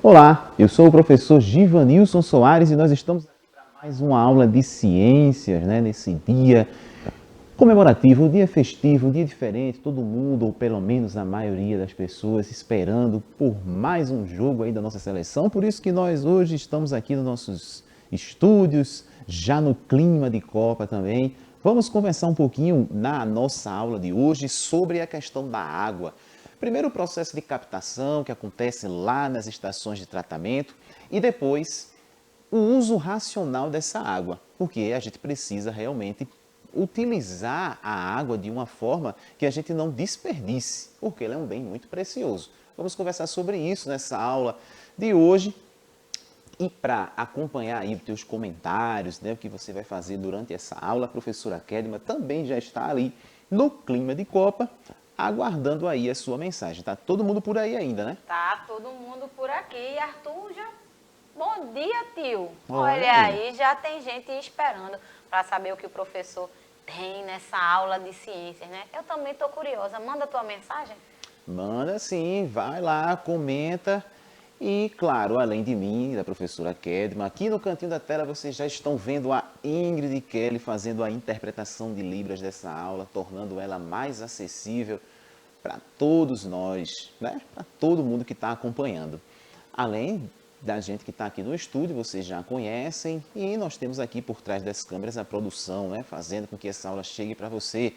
Olá, eu sou o professor Givanilson Soares e nós estamos aqui para mais uma aula de ciências, nesse dia comemorativo, um dia festivo, um dia diferente, todo mundo, ou pelo menos a maioria das pessoas, esperando por mais um jogo aí da nossa seleção. Por isso que nós hoje estamos aqui nos nossos estúdios, já no clima de Copa também. Vamos conversar um pouquinho na nossa aula de hoje sobre a questão da água. Primeiro o processo de captação que acontece lá nas estações de tratamento e depois o uso racional dessa água, porque a gente precisa realmente utilizar a água de uma forma que a gente não desperdice, porque ela é um bem muito precioso. Vamos conversar sobre isso nessa aula de hoje. E para acompanhar aí os teus comentários, o que você vai fazer durante essa aula, a professora Kedma também já está ali no clima de Copa, aguardando aí a sua mensagem. Tá todo mundo por aí ainda, né? Tá todo mundo por aqui. Arthur já... Bom dia, tio. Olha Olha aí. aí, já tem gente esperando para saber o que o professor tem nessa aula de ciências, né? Eu também estou curiosa. Manda tua mensagem. Manda sim, vai lá, comenta. E, claro, além de mim, da professora Kedma, aqui no cantinho da tela vocês já estão vendo a Ingrid Kelly fazendo a interpretação de Libras dessa aula, tornando ela mais acessível para todos nós, né? Para todo mundo que está acompanhando. Além da gente que está aqui no estúdio, vocês já conhecem, e nós temos aqui por trás das câmeras a produção, né? Fazendo com que essa aula chegue para você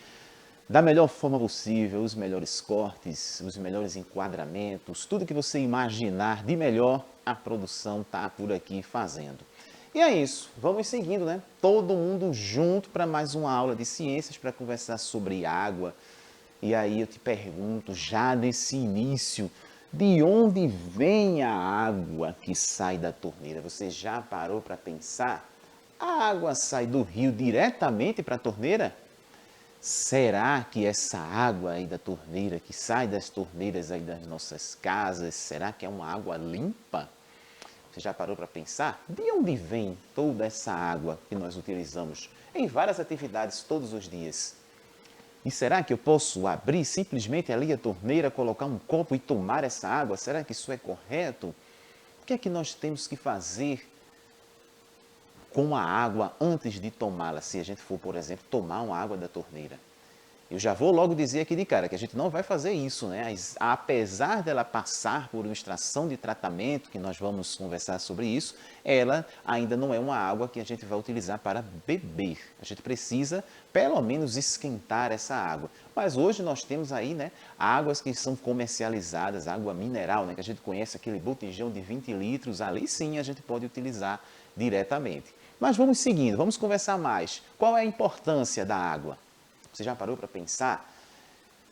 da melhor forma possível, os melhores cortes, os melhores enquadramentos, tudo que você imaginar de melhor, a produção está por aqui fazendo. E é isso, vamos seguindo, né? Todo mundo junto para mais uma aula de ciências para conversar sobre água. E aí eu te pergunto, já nesse início, de onde vem a água que sai da torneira? Você já parou para pensar? A água sai do rio diretamente para a torneira? Será que essa água aí da torneira, que sai das torneiras aí das nossas casas, será que é uma água limpa? Você já parou para pensar? De onde vem toda essa água que nós utilizamos em várias atividades todos os dias? E será que eu posso abrir simplesmente ali a torneira, colocar um copo e tomar essa água? Será que isso é correto? O que é que nós temos que fazer com a água antes de tomá-la, se a gente for, por exemplo, tomar uma água da torneira? Eu já vou logo dizer aqui de cara que a gente não vai fazer isso, né? Apesar dela passar por uma extração de tratamento, que nós vamos conversar sobre isso, ela ainda não é uma água que a gente vai utilizar para beber. A gente precisa, pelo menos, esquentar essa água. Mas hoje nós temos aí, né, águas que são comercializadas, água mineral, né, que a gente conhece, aquele botijão de 20 litros, ali sim a gente pode utilizar diretamente. Mas vamos seguindo, vamos conversar mais. Qual é a importância da água? Você já parou para pensar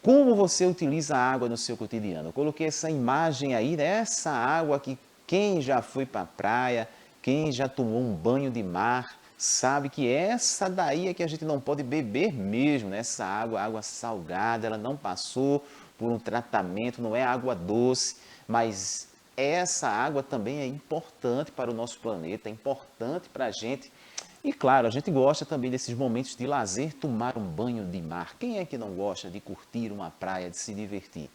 como você utiliza a água no seu cotidiano? Eu coloquei essa imagem aí, essa água que quem já foi para a praia, quem já tomou um banho de mar, sabe que essa daí é que a gente não pode beber mesmo, né? Essa água, água salgada, ela não passou por um tratamento, não é água doce, mas essa água também é importante para o nosso planeta, é importante para a gente. E claro, a gente gosta também desses momentos de lazer, tomar um banho de mar. Quem é que não gosta de curtir uma praia, de se divertir?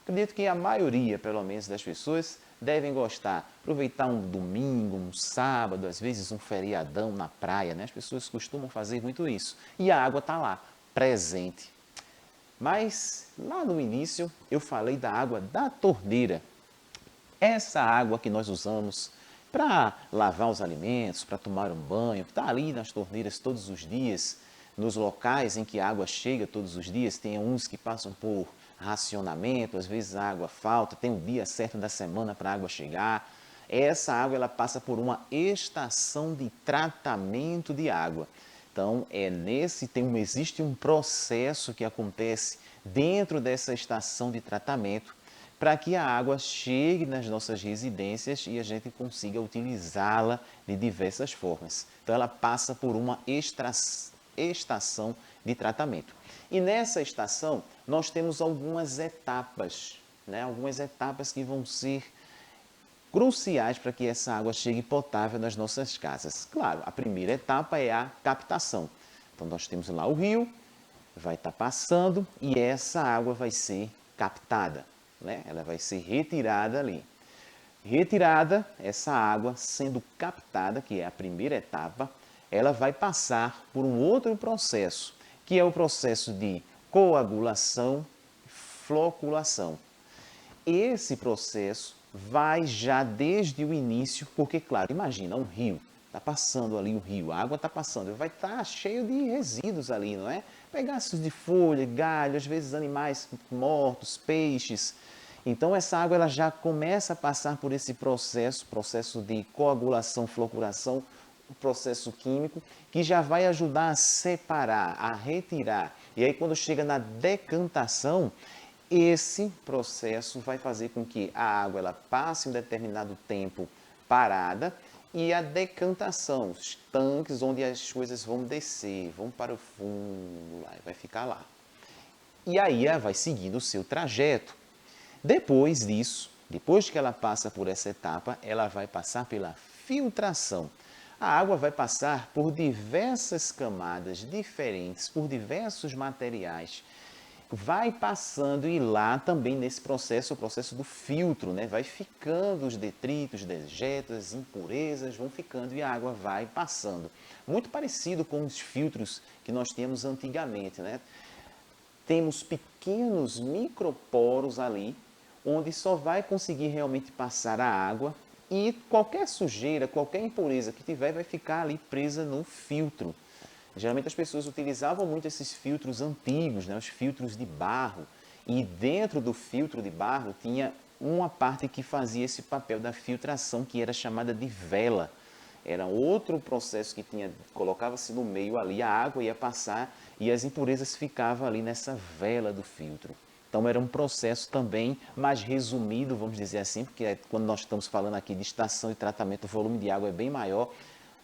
Acredito que a maioria, pelo menos, das pessoas devem gostar. Aproveitar um domingo, um sábado, às vezes um feriadão na praia, né? As pessoas costumam fazer muito isso. E a água está lá, presente. Mas lá no início eu falei da água da torneira. Essa água que nós usamos para lavar os alimentos, para tomar um banho, que está ali nas torneiras todos os dias, nos locais em que a água chega todos os dias, tem uns que passam por racionamento, às vezes a água falta, tem um dia certo da semana para a água chegar. Essa água ela passa por uma estação de tratamento de água. Então, existe um processo que acontece dentro dessa estação de tratamento para que a água chegue nas nossas residências e a gente consiga utilizá-la de diversas formas. Então, ela passa por uma estação de tratamento. E nessa estação, nós temos algumas etapas, né? Algumas etapas que vão ser cruciais para que essa água chegue potável nas nossas casas. Claro, a primeira etapa é a captação. Então, nós temos lá o rio, vai estar passando e essa água vai ser captada, né? Ela vai ser retirada ali. Retirada essa água, sendo captada, que é a primeira etapa, ela vai passar por um outro processo, que é o processo de coagulação e floculação. Esse processo vai já desde o início, porque, claro, imagina um rio, está passando ali o rio, a água está passando, vai estar cheio de resíduos ali, não é? Pedaços de folha, galho, às vezes animais mortos, peixes. Então, essa água ela já começa a passar por esse processo de coagulação, floculação, um processo químico, que já vai ajudar a separar, a retirar. E aí, quando chega na decantação, esse processo vai fazer com que a água ela passe um determinado tempo parada e a decantação, os tanques onde as coisas vão descer, vão para o fundo, vai ficar lá. E aí ela vai seguindo o seu trajeto. Depois disso, depois que ela passa por essa etapa, ela vai passar pela filtração. A água vai passar por diversas camadas diferentes, por diversos materiais. Vai passando e lá também nesse processo, o processo do filtro, né? Vai ficando os detritos, dejetos, as impurezas vão ficando e a água vai passando. Muito parecido com os filtros que nós tínhamos antigamente, né? Temos pequenos microporos ali, onde só vai conseguir realmente passar a água e qualquer sujeira, qualquer impureza que tiver vai ficar ali presa no filtro. Geralmente as pessoas utilizavam muito esses filtros antigos, né? Os filtros de barro. E dentro do filtro de barro tinha uma parte que fazia esse papel da filtração, que era chamada de vela. Era outro processo que tinha, colocava-se no meio ali, a água ia passar e as impurezas ficavam ali nessa vela do filtro. Então era um processo também mais resumido, vamos dizer assim, porque quando nós estamos falando aqui de estação de tratamento, o volume de água é bem maior.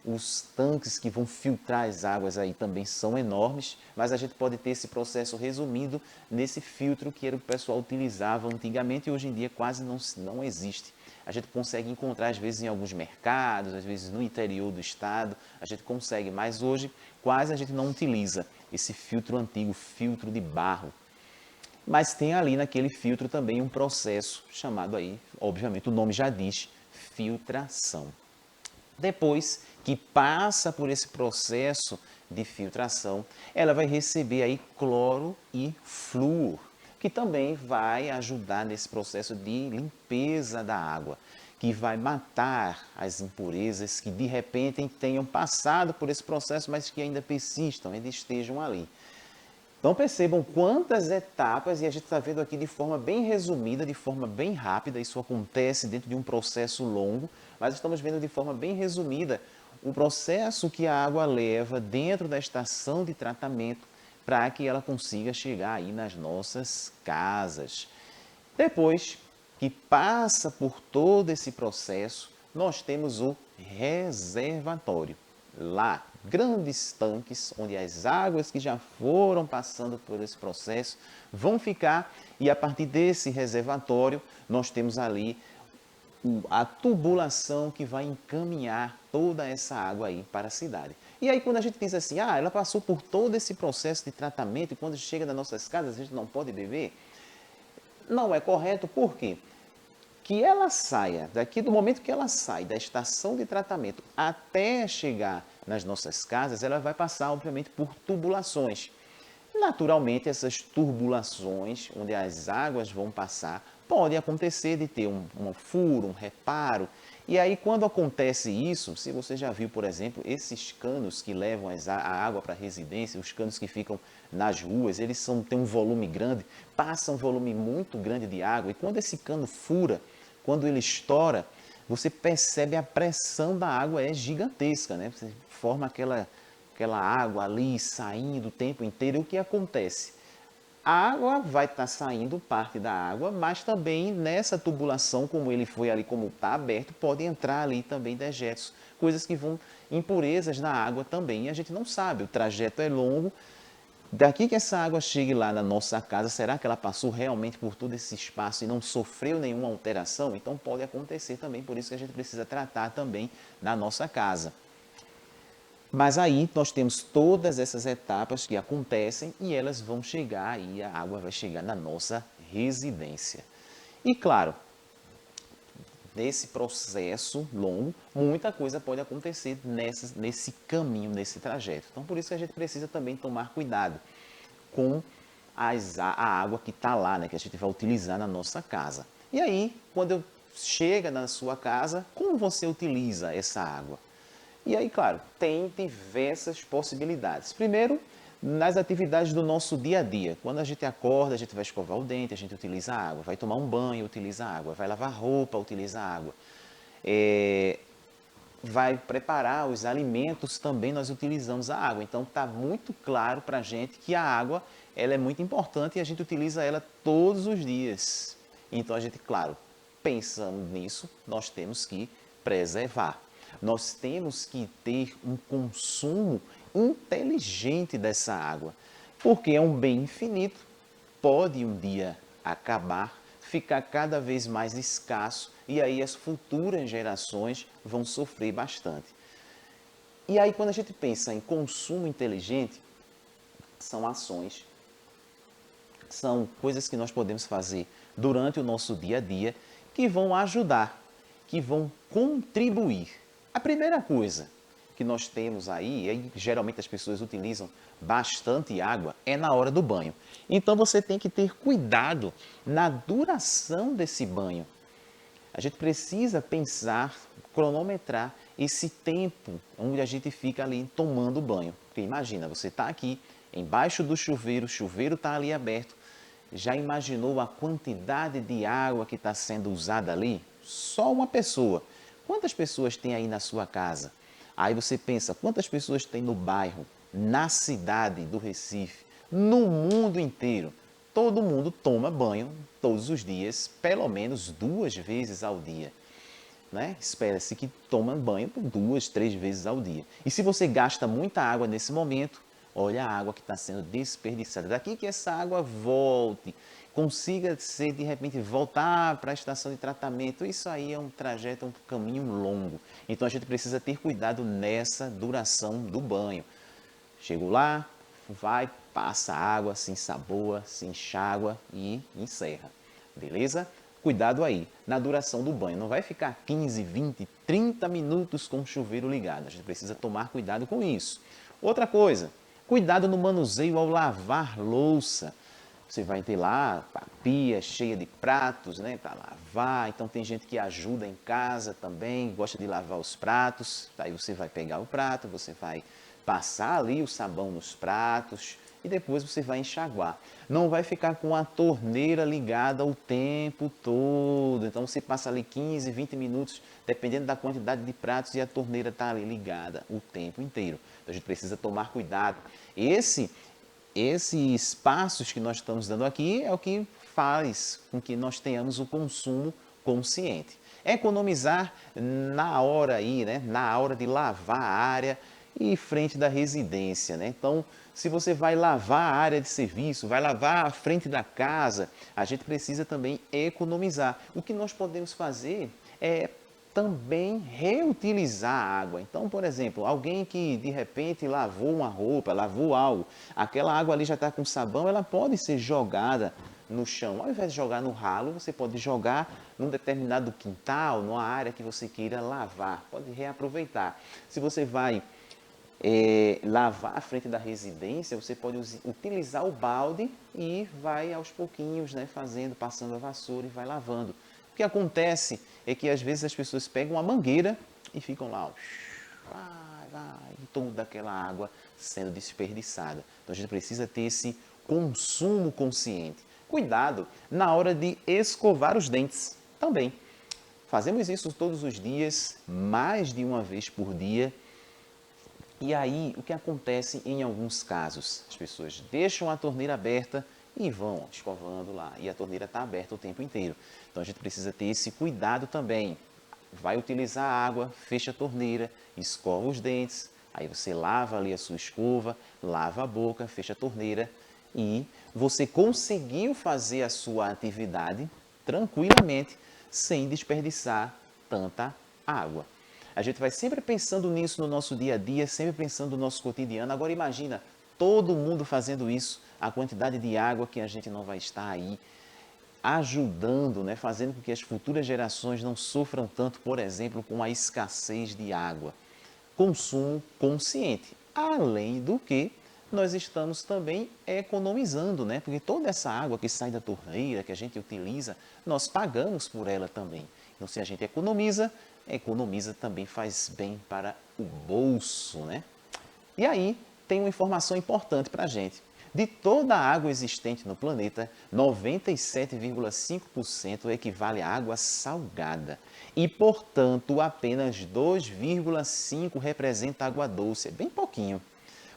Os tanques que vão filtrar as águas aí também são enormes, mas a gente pode ter esse processo resumido nesse filtro que era o que o pessoal utilizava antigamente e hoje em dia quase não existe. A gente consegue encontrar às vezes em alguns mercados, às vezes no interior do estado, a gente consegue, mas hoje quase a gente não utiliza esse filtro antigo, filtro de barro. Mas tem ali naquele filtro também um processo chamado aí, obviamente o nome já diz, filtração. Depois que passa por esse processo de filtração, ela vai receber aí cloro e flúor, que também vai ajudar nesse processo de limpeza da água, que vai matar as impurezas que de repente tenham passado por esse processo, mas que ainda persistam, ainda estejam ali. Então percebam quantas etapas, e a gente está vendo aqui de forma bem resumida, de forma bem rápida, isso acontece dentro de um processo longo, mas estamos vendo de forma bem resumida o processo que a água leva dentro da estação de tratamento para que ela consiga chegar aí nas nossas casas. Depois que passa por todo esse processo, nós temos o reservatório. Lá, grandes tanques onde as águas que já foram passando por esse processo vão ficar e a partir desse reservatório nós temos ali a tubulação que vai encaminhar toda essa água aí para a cidade. E aí quando a gente diz assim, ela passou por todo esse processo de tratamento e quando chega nas nossas casas a gente não pode beber, não é correto, por quê? Que ela saia, daqui do momento que ela sai da estação de tratamento até chegar nas nossas casas, ela vai passar, obviamente, por tubulações. Naturalmente, essas turbulações, onde as águas vão passar, pode acontecer de ter um furo, um reparo. E aí, quando acontece isso, se você já viu, por exemplo, esses canos que levam a água para a residência, os canos que ficam nas ruas, eles têm um volume grande, passa um volume muito grande de água. E quando esse cano fura, quando ele estoura, você percebe a pressão da água é gigantesca, né? Você forma aquela água ali saindo o tempo inteiro. E o que acontece? A água vai estar saindo, parte da água, mas também nessa tubulação, como ele foi ali, como está aberto, pode entrar ali também dejetos, coisas que vão, impurezas na água também. E a gente não sabe, o trajeto é longo. Daqui que essa água chegue lá na nossa casa, será que ela passou realmente por todo esse espaço e não sofreu nenhuma alteração? Então pode acontecer também, por isso que a gente precisa tratar também na nossa casa. Mas aí nós temos todas essas etapas que acontecem e elas vão chegar e a água vai chegar na nossa residência. E claro, nesse processo longo, muita coisa pode acontecer nesse caminho, nesse trajeto. Então, por isso que a gente precisa também tomar cuidado com a água que está lá, né, que a gente vai utilizar na nossa casa. E aí, quando chega na sua casa, como você utiliza essa água? E aí, claro, tem diversas possibilidades. Primeiro, nas atividades do nosso dia a dia. Quando a gente acorda, a gente vai escovar o dente, a gente utiliza a água. Vai tomar um banho, utiliza a água. Vai lavar roupa, utiliza a água. Vai preparar os alimentos, também nós utilizamos a água. Então, está muito claro para a gente que a água ela é muito importante e a gente utiliza ela todos os dias. Então, a gente, claro, pensando nisso, nós temos que preservar. Nós temos que ter um consumo inteligente dessa água, porque é um bem infinito, pode um dia acabar, ficar cada vez mais escasso e aí as futuras gerações vão sofrer bastante. E aí quando a gente pensa em consumo inteligente, são ações, são coisas que nós podemos fazer durante o nosso dia a dia que vão ajudar, que vão contribuir. A primeira coisa que nós temos aí, e geralmente as pessoas utilizam bastante água, é na hora do banho. Então você tem que ter cuidado na duração desse banho. A gente precisa pensar, cronometrar esse tempo onde a gente fica ali tomando banho. Porque imagina, você está aqui embaixo do chuveiro, o chuveiro está ali aberto. Já imaginou a quantidade de água que está sendo usada ali? Só uma pessoa. Quantas pessoas tem aí na sua casa? Aí você pensa, quantas pessoas tem no bairro, na cidade do Recife, no mundo inteiro? Todo mundo toma banho todos os dias, pelo menos 2 vezes ao dia. Né? Espera-se que toma banho 2, 3 vezes ao dia. E se você gasta muita água nesse momento, olha a água que está sendo desperdiçada. Daqui que essa água volte, consiga ser, de repente, voltar para a estação de tratamento. Isso aí é um trajeto, um caminho longo. Então a gente precisa ter cuidado nessa duração do banho. Chegou lá, vai, passa água, se ensaboa, se enxágua e encerra. Beleza? Cuidado aí, na duração do banho. Não vai ficar 15, 20, 30 minutos com o chuveiro ligado. A gente precisa tomar cuidado com isso. Outra coisa, cuidado no manuseio ao lavar louça. Você vai ter lá a pia cheia de pratos, né, para lavar. Então tem gente que ajuda em casa também, gosta de lavar os pratos. Aí você vai pegar o prato, você vai passar ali o sabão nos pratos e depois você vai enxaguar. Não vai ficar com a torneira ligada o tempo todo. Então você passa ali 15, 20 minutos, dependendo da quantidade de pratos, e a torneira está ali ligada o tempo inteiro. Então a gente precisa tomar cuidado. Esses passos que nós estamos dando aqui é o que faz com que nós tenhamos o consumo consciente. Economizar na hora aí, né? Na hora de lavar a área e frente da residência, né? Então, se você vai lavar a área de serviço, vai lavar a frente da casa, a gente precisa também economizar. O que nós podemos fazer é também reutilizar a água. Então, por exemplo, alguém que de repente lavou uma roupa, lavou algo, aquela água ali já está com sabão, ela pode ser jogada no chão. Ao invés de jogar no ralo, você pode jogar num determinado quintal, numa área que você queira lavar. Pode reaproveitar. Se você vai lavar a frente da residência, você pode utilizar o balde e vai aos pouquinhos, né, passando a vassoura e vai lavando. O que acontece é que às vezes as pessoas pegam uma mangueira e ficam lá, e toda aquela água sendo desperdiçada. Então a gente precisa ter esse consumo consciente. Cuidado na hora de escovar os dentes também. Fazemos isso todos os dias, mais de uma vez por dia. E aí, o que acontece em alguns casos? As pessoas deixam a torneira aberta e vão escovando lá. E a torneira está aberta o tempo inteiro. Então, a gente precisa ter esse cuidado também. Vai utilizar a água, fecha a torneira, escova os dentes. Aí você lava ali a sua escova, lava a boca, fecha a torneira. E você conseguiu fazer a sua atividade tranquilamente, sem desperdiçar tanta água. A gente vai sempre pensando nisso no nosso dia a dia, sempre pensando no nosso cotidiano. Agora imagina todo mundo fazendo isso, a quantidade de água que a gente não vai estar aí ajudando, né, fazendo com que as futuras gerações não sofram tanto, por exemplo, com a escassez de água. Consumo consciente. Além do que, nós estamos também economizando, né? Porque toda essa água que sai da torneira, que a gente utiliza, nós pagamos por ela também. Então, se a gente economiza também faz bem para o bolso, né? E aí, tem uma informação importante para a gente. De toda a água existente no planeta, 97,5% equivale a água salgada. E, portanto, apenas 2,5% representa água doce. É bem pouquinho.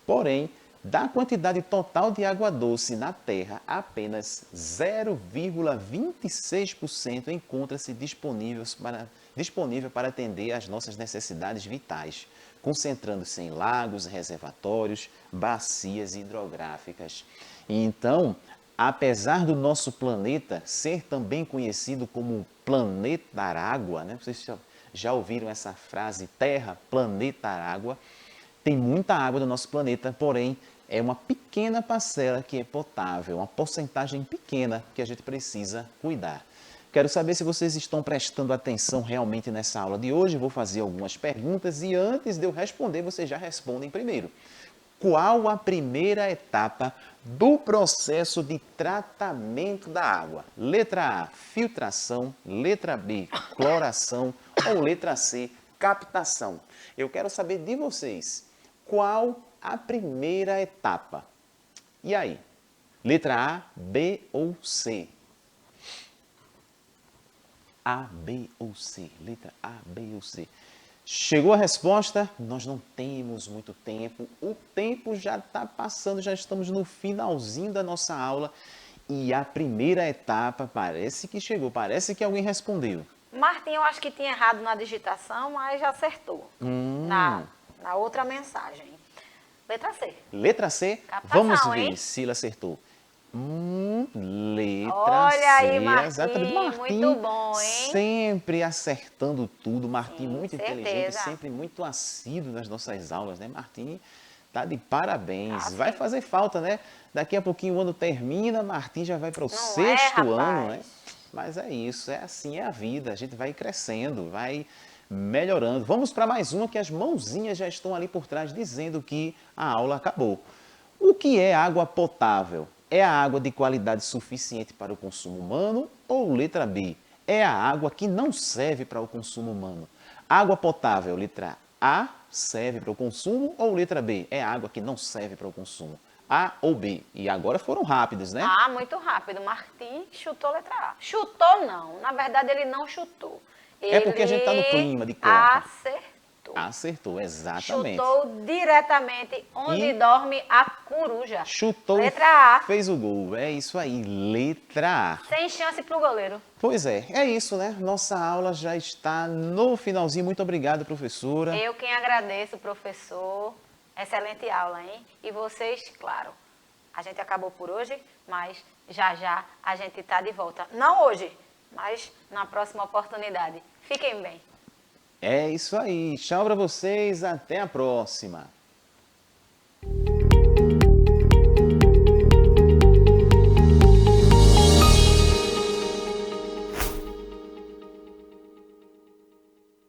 Porém, da quantidade total de água doce na Terra, apenas 0,26% encontra-se disponível para atender às nossas necessidades vitais, concentrando-se em lagos, reservatórios, bacias hidrográficas. Então, apesar do nosso planeta ser também conhecido como planeta água, né? Vocês já ouviram essa frase, Terra, planeta água? Tem muita água do nosso planeta, porém, é uma pequena parcela que é potável, uma porcentagem pequena que a gente precisa cuidar. Quero saber se vocês estão prestando atenção realmente nessa aula de hoje. Vou fazer algumas perguntas e antes de eu responder, vocês já respondem primeiro. Qual a primeira etapa do processo de tratamento da água? Letra A, filtração. Letra B, cloração. Ou letra C, captação? Eu quero saber de vocês, qual a primeira etapa? E aí? Letra A, B ou C? A, B ou C? Letra A, B ou C? Chegou a resposta? Nós não temos muito tempo. O tempo já está passando, já estamos no finalzinho da nossa aula. E a primeira etapa parece que chegou, parece que alguém respondeu. Martim, eu acho que tinha errado na digitação, mas já acertou. Na outra mensagem. Letra C. Letra C? Captação, Vamos ver hein? se ele acertou. Letra Olha C. aí, Martim, Exatamente. Martim, muito bom, hein? sempre acertando tudo. Martim, Sim, muito certeza. inteligente, sempre muito assíduo nas nossas aulas, né? Martim tá de parabéns. Ah, Vai sim. fazer falta, né? Daqui a pouquinho o ano termina, Martim já vai para o Não sexto é, ano, né? rapaz? Mas é isso, é assim, é a vida. A gente vai crescendo, vai melhorando. Vamos para mais uma que as mãozinhas já estão ali por trás dizendo que a aula acabou. O que é água potável? É a água de qualidade suficiente para o consumo humano? Ou letra B, é a água que não serve para o consumo humano? Água potável, letra A, serve para o consumo? Ou letra B, é a água que não serve para o consumo? A ou B? E agora foram rápidos, né? Ah, muito rápido. Martim chutou letra A. Chutou não. Na verdade, ele não chutou. É porque a gente está no clima de Copa. Acertou. Acertou, exatamente. Chutou diretamente onde E dorme a coruja. chutou, Letra A. fez o gol. É isso aí, letra A. Sem chance pro goleiro. Pois é isso, né? Nossa aula já está no finalzinho. Muito obrigado, professora. Eu quem agradeço, professor. Excelente aula, hein? E vocês, claro, a gente acabou por hoje, mas já a gente está de volta. Não hoje, mas na próxima oportunidade. Fiquem bem. É isso aí. Tchau para vocês. Até a próxima.